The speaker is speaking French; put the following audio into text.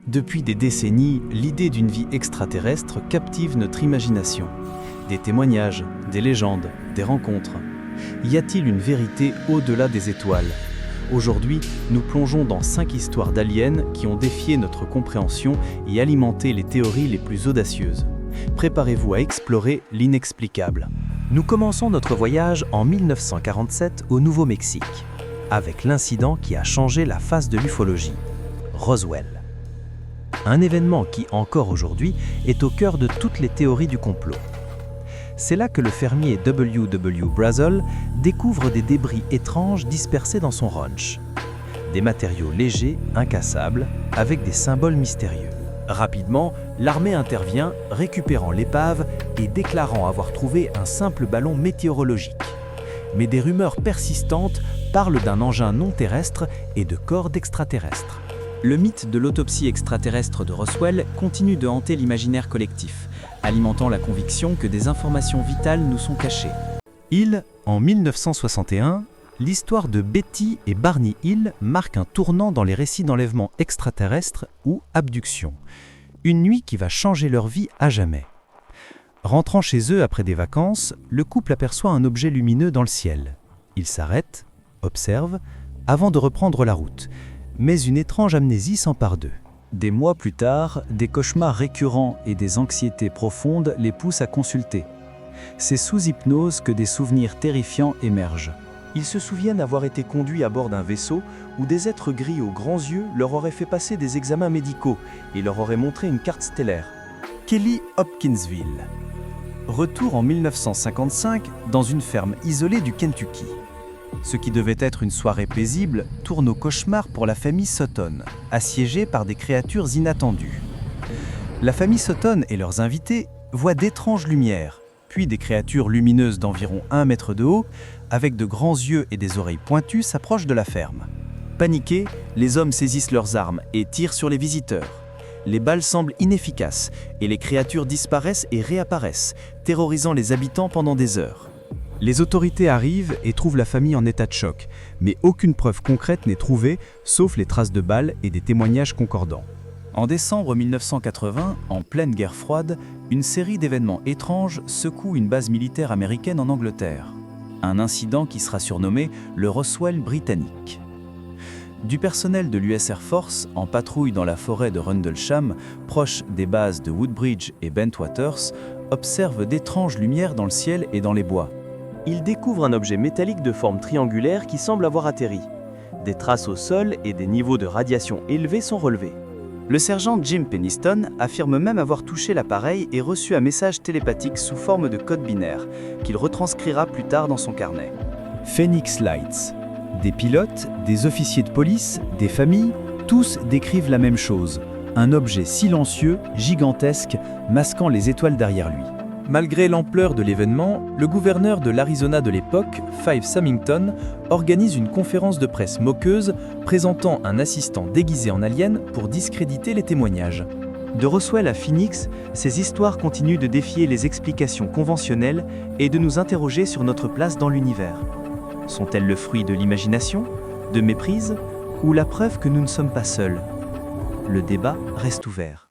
Depuis des décennies, l'idée d'une vie extraterrestre captive notre imagination. Des témoignages, des légendes, des rencontres. Y a-t-il une vérité au-delà des étoiles ? Aujourd'hui, nous plongeons dans 5 histoires d'aliens qui ont défié notre compréhension et alimenté les théories les plus audacieuses. Préparez-vous à explorer l'inexplicable. Nous commençons notre voyage en 1947 au Nouveau-Mexique, avec l'incident qui a changé la face de l'ufologie, Roswell. Un événement qui, encore aujourd'hui, est au cœur de toutes les théories du complot. C'est là que le fermier W.W. Brazel découvre des débris étranges dispersés dans son ranch. Des matériaux légers, incassables, avec des symboles mystérieux. Rapidement, l'armée intervient, récupérant l'épave et déclarant avoir trouvé un simple ballon météorologique. Mais des rumeurs persistantes parlent d'un engin non terrestre et de corps d'extraterrestres. Le mythe de l'autopsie extraterrestre de Roswell continue de hanter l'imaginaire collectif, alimentant la conviction que des informations vitales nous sont cachées. Hill, en 1961, l'histoire de Betty et Barney Hill marque un tournant dans les récits d'enlèvement extraterrestre ou abduction. Une nuit qui va changer leur vie à jamais. Rentrant chez eux après des vacances, le couple aperçoit un objet lumineux dans le ciel. Ils s'arrêtent, observent, avant de reprendre la route. Mais une étrange amnésie s'empare d'eux. Des mois plus tard, des cauchemars récurrents et des anxiétés profondes les poussent à consulter. C'est sous hypnose que des souvenirs terrifiants émergent. Ils se souviennent avoir été conduits à bord d'un vaisseau où des êtres gris aux grands yeux leur auraient fait passer des examens médicaux et leur auraient montré une carte stellaire. Kelly Hopkinsville. Retour en 1955 dans une ferme isolée du Kentucky. Ce qui devait être une soirée paisible tourne au cauchemar pour la famille Sutton, assiégée par des créatures inattendues. La famille Sutton et leurs invités voient d'étranges lumières, puis des créatures lumineuses d'environ 1 mètre de haut, avec de grands yeux et des oreilles pointues, s'approchent de la ferme. Paniqués, les hommes saisissent leurs armes et tirent sur les visiteurs. Les balles semblent inefficaces et les créatures disparaissent et réapparaissent, terrorisant les habitants pendant des heures. Les autorités arrivent et trouvent la famille en état de choc, mais aucune preuve concrète n'est trouvée, sauf les traces de balles et des témoignages concordants. En décembre 1980, en pleine guerre froide, une série d'événements étranges secoue une base militaire américaine en Angleterre. Un incident qui sera surnommé le Roswell britannique. Du personnel de l'US Air Force, en patrouille dans la forêt de Rendlesham, proche des bases de Woodbridge et Bentwaters, observe d'étranges lumières dans le ciel et dans les bois. Ils découvrent un objet métallique de forme triangulaire qui semble avoir atterri. Des traces au sol et des niveaux de radiation élevés sont relevés. Le sergent Jim Penniston affirme même avoir touché l'appareil et reçu un message télépathique sous forme de code binaire, qu'il retranscrira plus tard dans son carnet. Phoenix Lights. Des pilotes, des officiers de police, des familles, tous décrivent la même chose. Un objet silencieux, gigantesque, masquant les étoiles derrière lui. Malgré l'ampleur de l'événement, le gouverneur de l'Arizona de l'époque, Five Symington, organise une conférence de presse moqueuse présentant un assistant déguisé en alien pour discréditer les témoignages. De Roswell à Phoenix, ces histoires continuent de défier les explications conventionnelles et de nous interroger sur notre place dans l'univers. Sont-elles le fruit de l'imagination, de méprise, ou la preuve que nous ne sommes pas seuls ? Le débat reste ouvert.